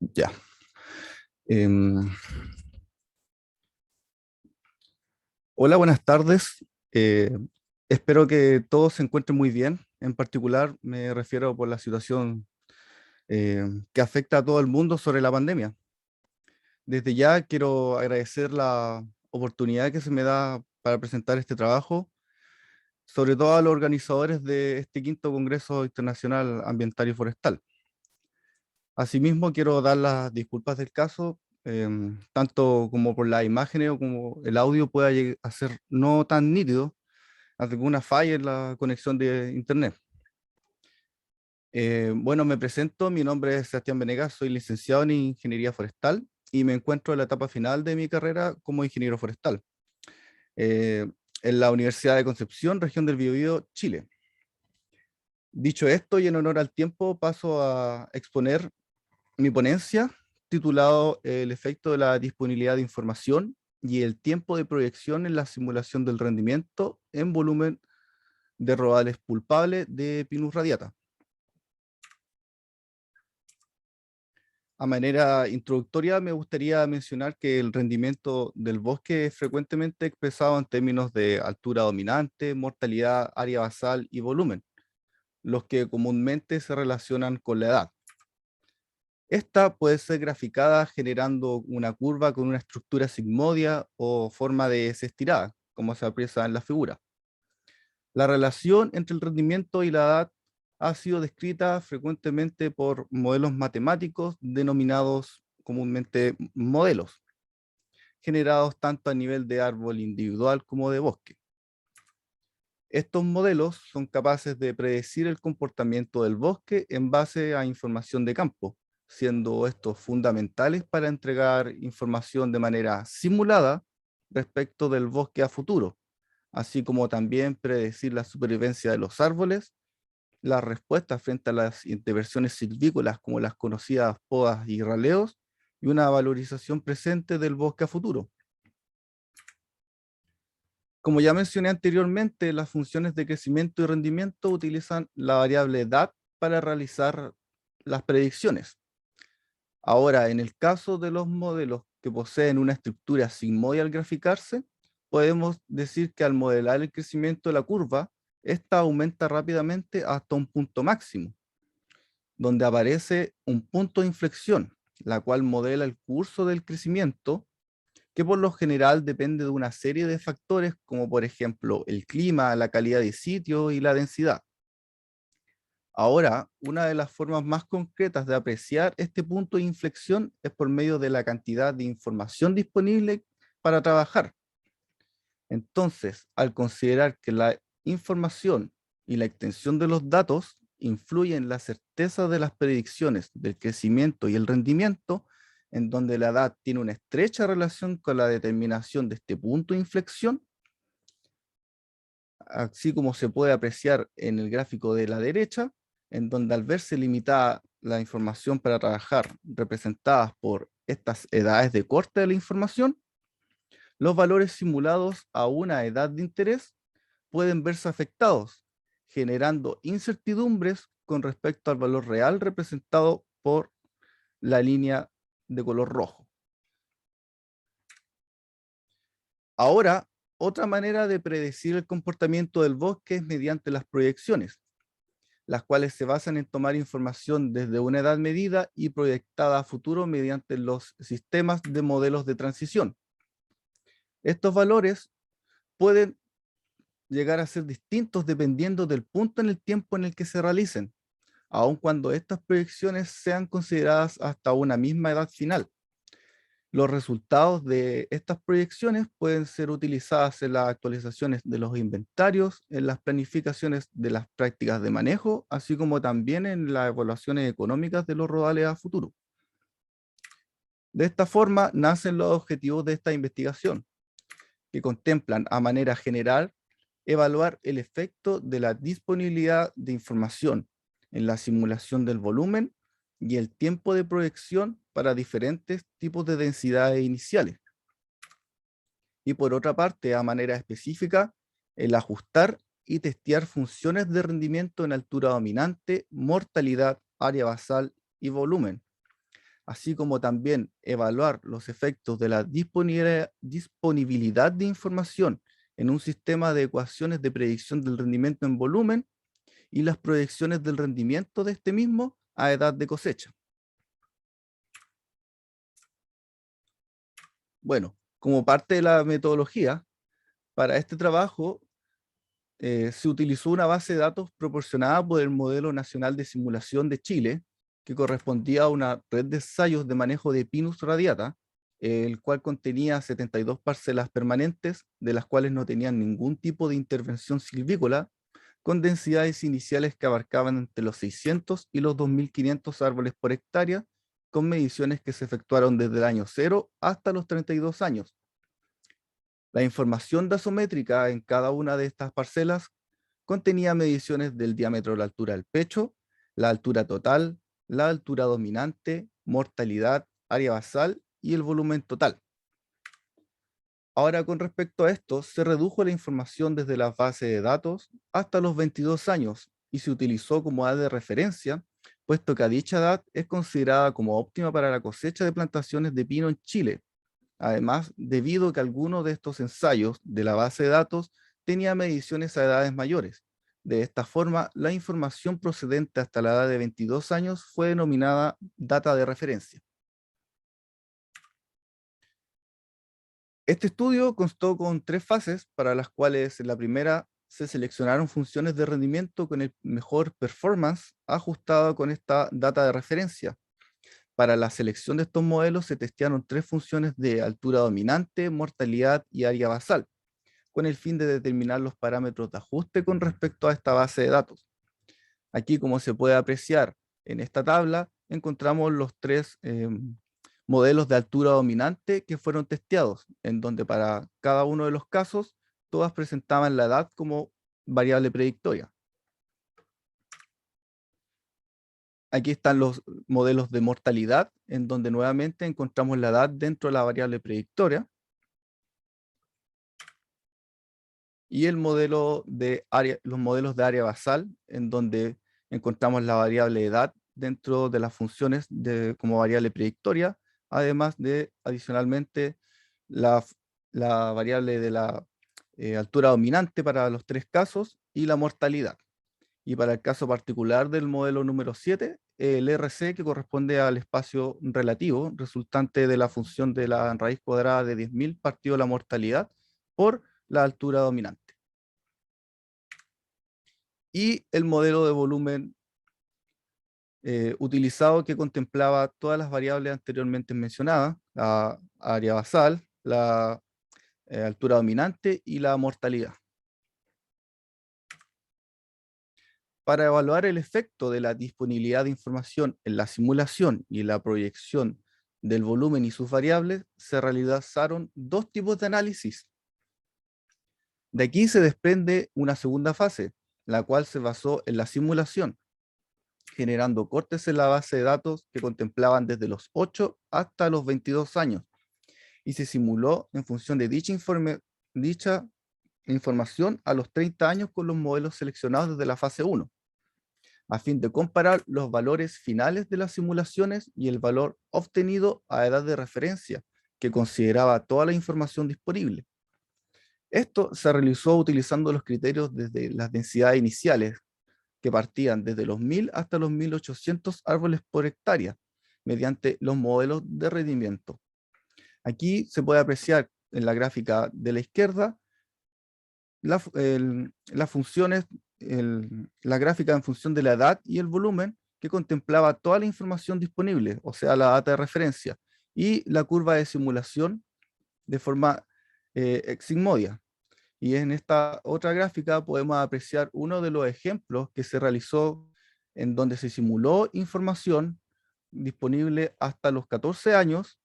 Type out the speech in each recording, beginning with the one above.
Ya. Em, Hola, buenas tardes. Espero que todos se encuentren muy bien. En particular, me refiero por la situación que afecta a todo el mundo sobre la pandemia. Desde ya quiero agradecer la oportunidad que se me da para presentar este trabajo, sobre todo a los organizadores de este quinto Congreso Internacional Ambiental y Forestal. Asimismo, quiero dar las disculpas del caso, tanto como por las imágenes o como el audio pueda a ser no tan nítido, alguna falla en la conexión de internet. Bueno, me presento, mi nombre es Sebastián Venegas, soy licenciado en Ingeniería Forestal y me encuentro en la etapa final de mi carrera como ingeniero forestal eh, en la Universidad de Concepción, región del Biobío, Chile. Dicho esto y en honor al tiempo, paso a exponer mi ponencia titulado El efecto de la disponibilidad de información y el tiempo de proyección en la simulación del rendimiento en volumen de rodales pulpables de Pinus radiata. A manera introductoria, me gustaría mencionar que el rendimiento del bosque es frecuentemente expresado en términos de altura dominante, mortalidad, área basal y volumen, los que comúnmente se relacionan con la edad. Esta puede ser graficada generando una curva con una estructura sigmodia o forma de S estirada, como se aprecia en la figura. La relación entre el rendimiento y la edad ha sido descrita frecuentemente por modelos matemáticos denominados comúnmente modelos, generados tanto a nivel de árbol individual como de bosque. Estos modelos son capaces de predecir el comportamiento del bosque en base a información de campo, siendo estos fundamentales para entregar información de manera simulada respecto del bosque a futuro, así como también predecir la supervivencia de los árboles, las respuestas frente a las intervenciones silvícolas como las conocidas podas y raleos, y una valorización presente del bosque a futuro. Como ya mencioné anteriormente, las funciones de crecimiento y rendimiento utilizan la variable edad para realizar las predicciones. Ahora, en el caso de los modelos que poseen una estructura sigmoide al graficarse, podemos decir que al modelar el crecimiento de la curva, esta aumenta rápidamente hasta un punto máximo, donde aparece un punto de inflexión, la cual modela el curso del crecimiento, que por lo general depende de una serie de factores como por ejemplo el clima, la calidad de sitio y la densidad. Ahora, una de las formas más concretas de apreciar este punto de inflexión es por medio de la cantidad de información disponible para trabajar. Entonces, al considerar que la información y la extensión de los datos influyen en la certeza de las predicciones del crecimiento y el rendimiento, en donde la edad tiene una estrecha relación con la determinación de este punto de inflexión, así como se puede apreciar en el gráfico de la derecha, en donde al verse limitada la información para trabajar representadas por estas edades de corte de la información, los valores simulados a una edad de interés pueden verse afectados, generando incertidumbres con respecto al valor real representado por la línea de color rojo. Ahora, otra manera de predecir el comportamiento del bosque es mediante las proyecciones, las cuales se basan en tomar información desde una edad medida y proyectada a futuro mediante los sistemas de modelos de transición. Estos valores pueden llegar a ser distintos dependiendo del punto en el tiempo en el que se realicen, aun cuando estas proyecciones sean consideradas hasta una misma edad final. Los resultados de estas proyecciones pueden ser utilizadas en las actualizaciones de los inventarios, en las planificaciones de las prácticas de manejo, así como también en las evaluaciones económicas de los rodales a futuro. De esta forma nacen los objetivos de esta investigación, que contemplan a manera general evaluar el efecto de la disponibilidad de información en la simulación del volumen y el tiempo de proyección para diferentes tipos de densidades iniciales. Y por otra parte, a manera específica, el ajustar y testear funciones de rendimiento en altura dominante, mortalidad, área basal y volumen, así como también evaluar los efectos de la disponibilidad de información en un sistema de ecuaciones de predicción del rendimiento en volumen y las proyecciones del rendimiento de este mismo a edad de cosecha. Bueno, como parte de la metodología, para este trabajo se utilizó una base de datos proporcionada por el Modelo Nacional de Simulación de Chile, que correspondía a una red de ensayos de manejo de Pinus radiata, el cual contenía 72 parcelas permanentes, de las cuales no tenían ningún tipo de intervención silvícola, con densidades iniciales que abarcaban entre los 600 y los 2500 árboles por hectárea, con mediciones que se efectuaron desde el año 0 hasta los 32 años. La información dasométrica en cada una de estas parcelas contenía mediciones del diámetro de la altura del pecho, la altura total, la altura dominante, mortalidad, área basal y el volumen total. Ahora, con respecto a esto, se redujo la información desde la base de datos hasta los 22 años y se utilizó como edad de referencia, puesto que a dicha edad es considerada como óptima para la cosecha de plantaciones de pino en Chile. Además, debido a que algunos de estos ensayos de la base de datos tenían mediciones a edades mayores. De esta forma, la información procedente hasta la edad de 22 años fue denominada data de referencia. Este estudio constó con 3 fases, para las cuales en la primera se seleccionaron funciones de rendimiento con el mejor performance ajustado con esta data de referencia. Para la selección de estos modelos se testearon 3 funciones de altura dominante, mortalidad y área basal, con el fin de determinar los parámetros de ajuste con respecto a esta base de datos. Aquí, como se puede apreciar en esta tabla, encontramos los 3 modelos de altura dominante que fueron testeados, en donde para cada uno de los casos, todas presentaban la edad como variable predictoria. Aquí están los modelos de mortalidad, en donde nuevamente encontramos la edad dentro de la variable predictoria. Y el modelo de área, los modelos de área basal, en donde encontramos la variable edad dentro de las funciones como variable predictoria, además de, adicionalmente, la, la variable de la altura dominante para los 3 casos y la mortalidad. Y para el caso particular del modelo número 7, el RC, que corresponde al espacio relativo, resultante de la función de la raíz cuadrada de 10.000 partido la mortalidad por la altura dominante. Y el modelo de volumen utilizado, que contemplaba todas las variables anteriormente mencionadas, la área basal, la altura dominante y la mortalidad. Para evaluar el efecto de la disponibilidad de información en la simulación y la proyección del volumen y sus variables, se realizaron 2 tipos de análisis. De aquí se desprende una segunda fase, la cual se basó en la simulación, generando cortes en la base de datos que contemplaban desde los 8 hasta los 22 años, y se simuló en función de dicha información a los 30 años con los modelos seleccionados desde la fase 1, a fin de comparar los valores finales de las simulaciones y el valor obtenido a edad de referencia, que consideraba toda la información disponible. Esto se realizó utilizando los criterios desde las densidades iniciales, que partían desde los 1000 hasta los 1800 árboles por hectárea, mediante los modelos de rendimiento. Aquí se puede apreciar en la gráfica de la izquierda las funciones, la gráfica en función de la edad y el volumen, que contemplaba toda la información disponible, o sea, la data de referencia, y la curva de simulación de forma exigmodia. Y en esta otra gráfica podemos apreciar uno de los ejemplos que se realizó, en donde se simuló información disponible hasta los 14 años,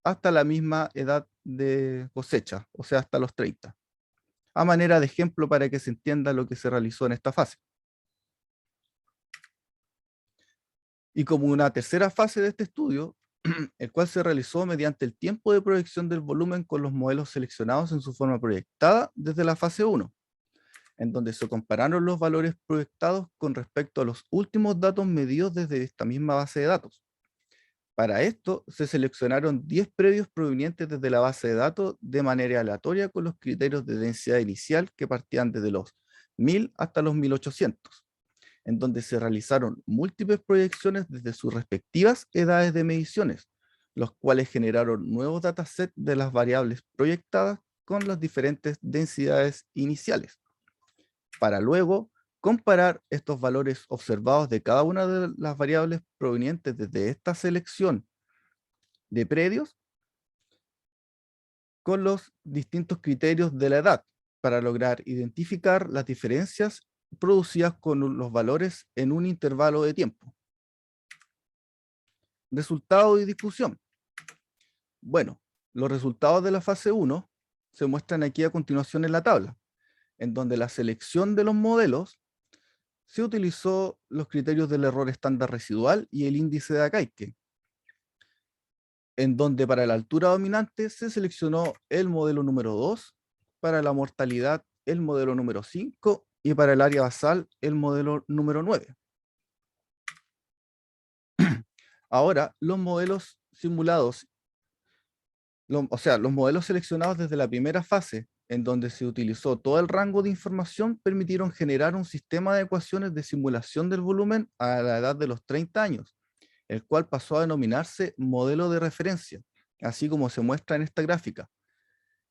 hasta la misma edad de cosecha, o sea, hasta los 30, a manera de ejemplo para que se entienda lo que se realizó en esta fase. Y como una tercera fase de este estudio, el cual se realizó mediante el tiempo de proyección del volumen con los modelos seleccionados en su forma proyectada desde la fase 1, en donde se compararon los valores proyectados con respecto a los últimos datos medidos desde esta misma base de datos. Para esto, se seleccionaron 10 predios provenientes desde la base de datos de manera aleatoria con los criterios de densidad inicial que partían desde los 1000 hasta los 1800, en donde se realizaron múltiples proyecciones desde sus respectivas edades de mediciones, los cuales generaron nuevos datasets de las variables proyectadas con las diferentes densidades iniciales, para luego comparar estos valores observados de cada una de las variables provenientes desde esta selección de predios con los distintos criterios de la edad, para lograr identificar las diferencias producidas con los valores en un intervalo de tiempo. Resultado y discusión. Bueno, los resultados de la fase 1 se muestran aquí a continuación en la tabla, en donde la selección de los modelos se utilizó los criterios del error estándar residual y el índice de Akaike, en donde para la altura dominante se seleccionó el modelo número 2, para la mortalidad el modelo número 5 y para el área basal el modelo número 9. Ahora, los modelos simulados, los modelos seleccionados desde la primera fase, en donde se utilizó todo el rango de información, permitieron generar un sistema de ecuaciones de simulación del volumen a la edad de los 30 años, el cual pasó a denominarse modelo de referencia, así como se muestra en esta gráfica.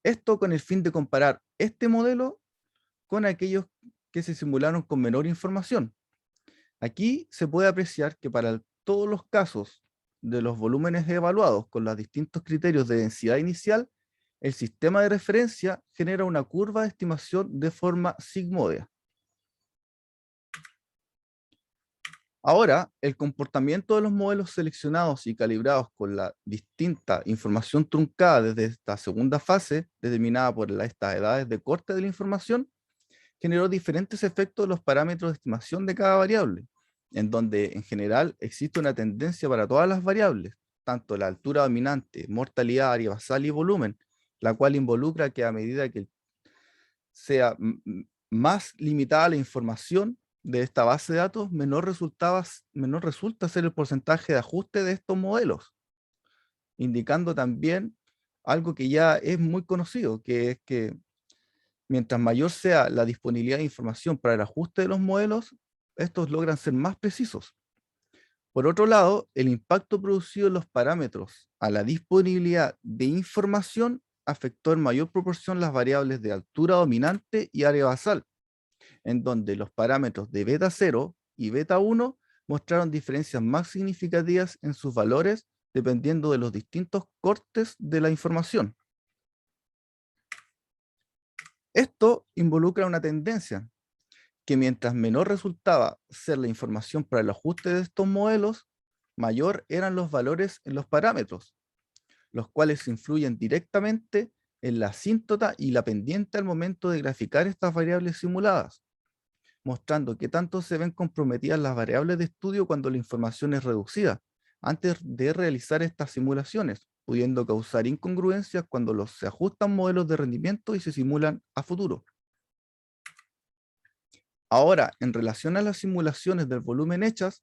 Esto con el fin de comparar este modelo con aquellos que se simularon con menor información. Aquí se puede apreciar que para todos los casos de los volúmenes evaluados con los distintos criterios de densidad inicial, el sistema de referencia genera una curva de estimación de forma sigmoidea. Ahora, el comportamiento de los modelos seleccionados y calibrados con la distinta información truncada desde esta segunda fase, determinada por estas edades de corte de la información, generó diferentes efectos de los parámetros de estimación de cada variable, en donde en general existe una tendencia para todas las variables, tanto la altura dominante, mortalidad, área basal y volumen, la cual involucra que a medida que sea más limitada la información de esta base de datos, menor resulta ser el porcentaje de ajuste de estos modelos, indicando también algo que ya es muy conocido, que es que mientras mayor sea la disponibilidad de información para el ajuste de los modelos, estos logran ser más precisos. Por otro lado, el impacto producido en los parámetros a la disponibilidad de información afectó en mayor proporción las variables de altura dominante y área basal, en donde los parámetros de beta 0 y beta 1 mostraron diferencias más significativas en sus valores dependiendo de los distintos cortes de la información. Esto involucra una tendencia, que mientras menor resultaba ser la información para el ajuste de estos modelos, mayor eran los valores en los parámetros, los cuales influyen directamente en la asíntota y la pendiente al momento de graficar estas variables simuladas, mostrando que tanto se ven comprometidas las variables de estudio cuando la información es reducida, antes de realizar estas simulaciones, pudiendo causar incongruencias cuando se ajustan modelos de rendimiento y se simulan a futuro. Ahora, en relación a las simulaciones del volumen hechas,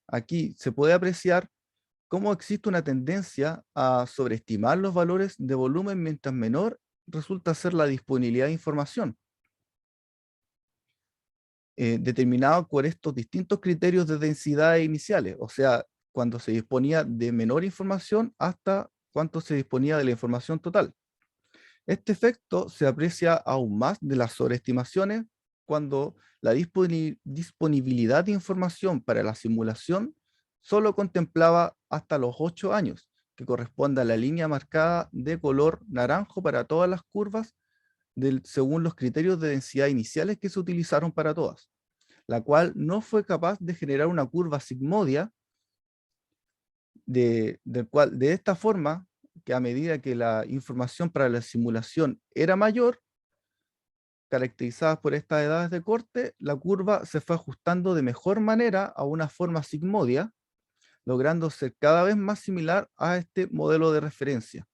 aquí se puede apreciar cómo existe una tendencia a sobreestimar los valores de volumen mientras menor resulta ser la disponibilidad de información, determinado por estos distintos criterios de densidad iniciales, o sea, cuando se disponía de menor información hasta cuánto se disponía de la información total. Este efecto se aprecia aún más de las sobreestimaciones cuando la disponibilidad de información para la simulación solo contemplaba hasta los 8 años, que corresponde a la línea marcada de color naranjo para todas las curvas según los criterios de densidad iniciales que se utilizaron para todas, la cual no fue capaz de generar una curva sigmodia de esta forma, que a medida que la información para la simulación era mayor, caracterizadas por estas edades de corte, la curva se fue ajustando de mejor manera a una forma sigmodia, logrando ser cada vez más similar a este modelo de referencia.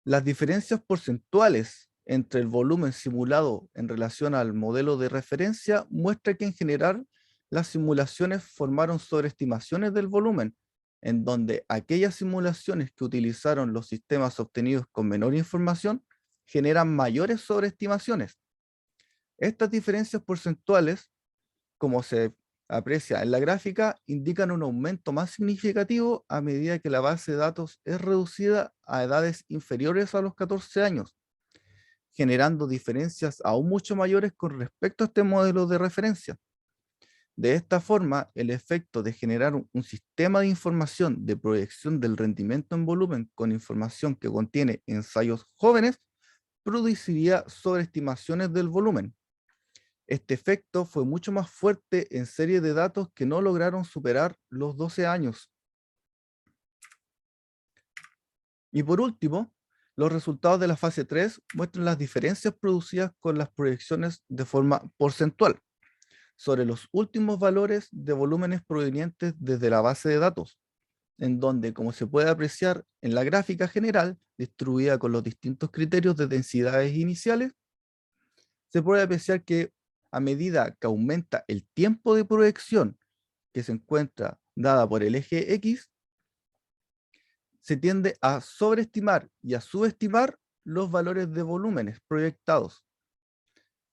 Las diferencias porcentuales entre el volumen simulado en relación al modelo de referencia muestra que en general las simulaciones formaron sobreestimaciones del volumen, en donde aquellas simulaciones que utilizaron los sistemas obtenidos con menor información generan mayores sobreestimaciones. Estas diferencias porcentuales, como se aprecia en la gráfica, indican un aumento más significativo a medida que la base de datos es reducida a edades inferiores a los 14 años, generando diferencias aún mucho mayores con respecto a este modelo de referencia. De esta forma, el efecto de generar un sistema de información de proyección del rendimiento en volumen con información que contiene ensayos jóvenes produciría sobreestimaciones del volumen. Este efecto fue mucho más fuerte en series de datos que no lograron superar los 12 años. Y por último, los resultados de la fase 3 muestran las diferencias producidas con las proyecciones de forma porcentual sobre los últimos valores de volúmenes provenientes desde la base de datos, en donde, como se puede apreciar en la gráfica general, distribuida con los distintos criterios de densidades iniciales, se puede apreciar que a medida que aumenta el tiempo de proyección que se encuentra dada por el eje X, se tiende a sobreestimar y a subestimar los valores de volúmenes proyectados.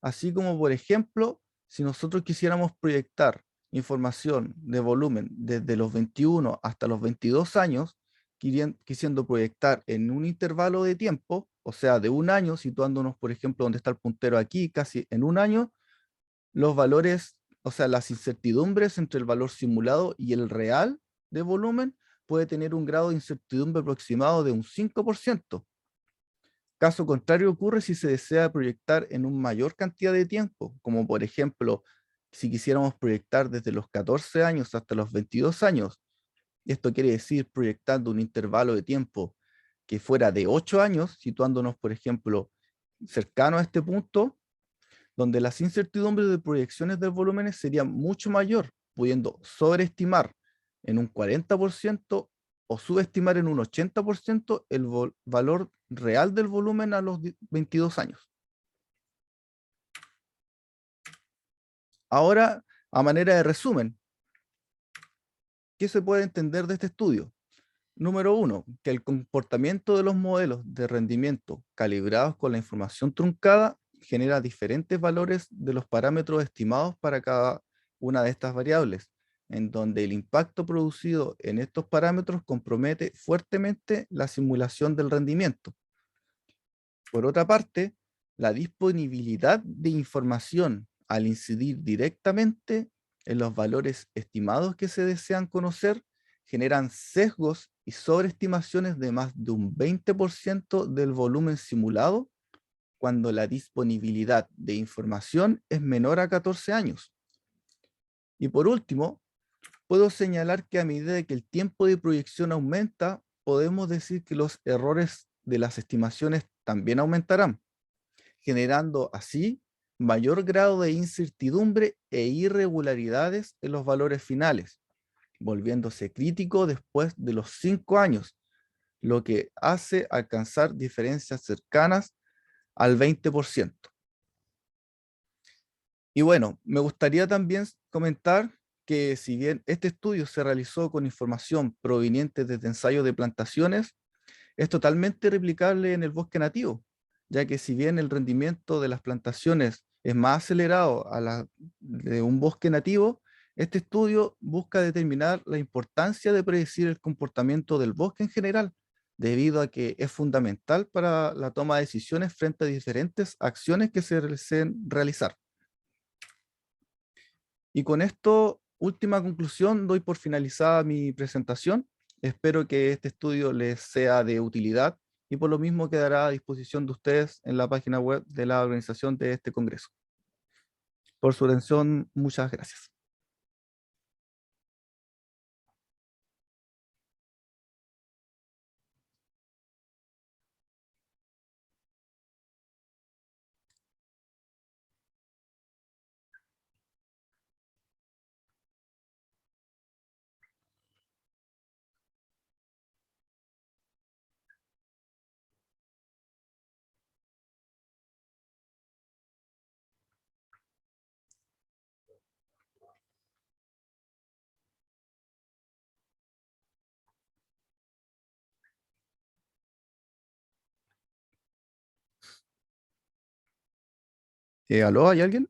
Así como, por ejemplo, si nosotros quisiéramos proyectar información de volumen desde los 21 hasta los 22 años, quisiendo proyectar en un intervalo de tiempo, o sea, de un año, situándonos, por ejemplo, donde está el puntero aquí, casi en un año, los valores, o sea, las incertidumbres entre el valor simulado y el real de volumen puede tener un grado de incertidumbre aproximado de un 5%. Caso contrario ocurre si se desea proyectar en una mayor cantidad de tiempo, como por ejemplo, si quisiéramos proyectar desde los 14 años hasta los 22 años. Esto quiere decir proyectando un intervalo de tiempo que fuera de 8 años, situándonos, por ejemplo, cercano a este punto, donde las incertidumbres de proyecciones de volúmenes serían mucho mayor, pudiendo sobreestimar en un 40% o subestimar en un 80% el valor real del volumen a los 22 años. Ahora, a manera de resumen, ¿qué se puede entender de este estudio? Número uno, que el comportamiento de los modelos de rendimiento calibrados con la información truncada genera diferentes valores de los parámetros estimados para cada una de estas variables, en donde el impacto producido en estos parámetros compromete fuertemente la simulación del rendimiento. Por otra parte, la disponibilidad de información al incidir directamente en los valores estimados que se desean conocer generan sesgos y sobreestimaciones de más de un 20% del volumen simulado cuando la disponibilidad de información es menor a 14 años. Y por último, puedo señalar que a medida que el tiempo de proyección aumenta, podemos decir que los errores de las estimaciones también aumentarán, generando así mayor grado de incertidumbre e irregularidades en los valores finales, volviéndose crítico después de los 5 años, lo que hace alcanzar diferencias cercanas al 20%. Y bueno, me gustaría también comentar que si bien este estudio se realizó con información proveniente desde ensayos de plantaciones, es totalmente replicable en el bosque nativo, ya que si bien el rendimiento de las plantaciones es más acelerado a la de un bosque nativo, este estudio busca determinar la importancia de predecir el comportamiento del bosque en general, debido a que es fundamental para la toma de decisiones frente a diferentes acciones que se deseen realizar. Y con esto, última conclusión, doy por finalizada mi presentación. Espero que este estudio les sea de utilidad y por lo mismo quedará a disposición de ustedes en la página web de la organización de este congreso. Por su atención, muchas gracias. ¿Aló? ¿Hay alguien?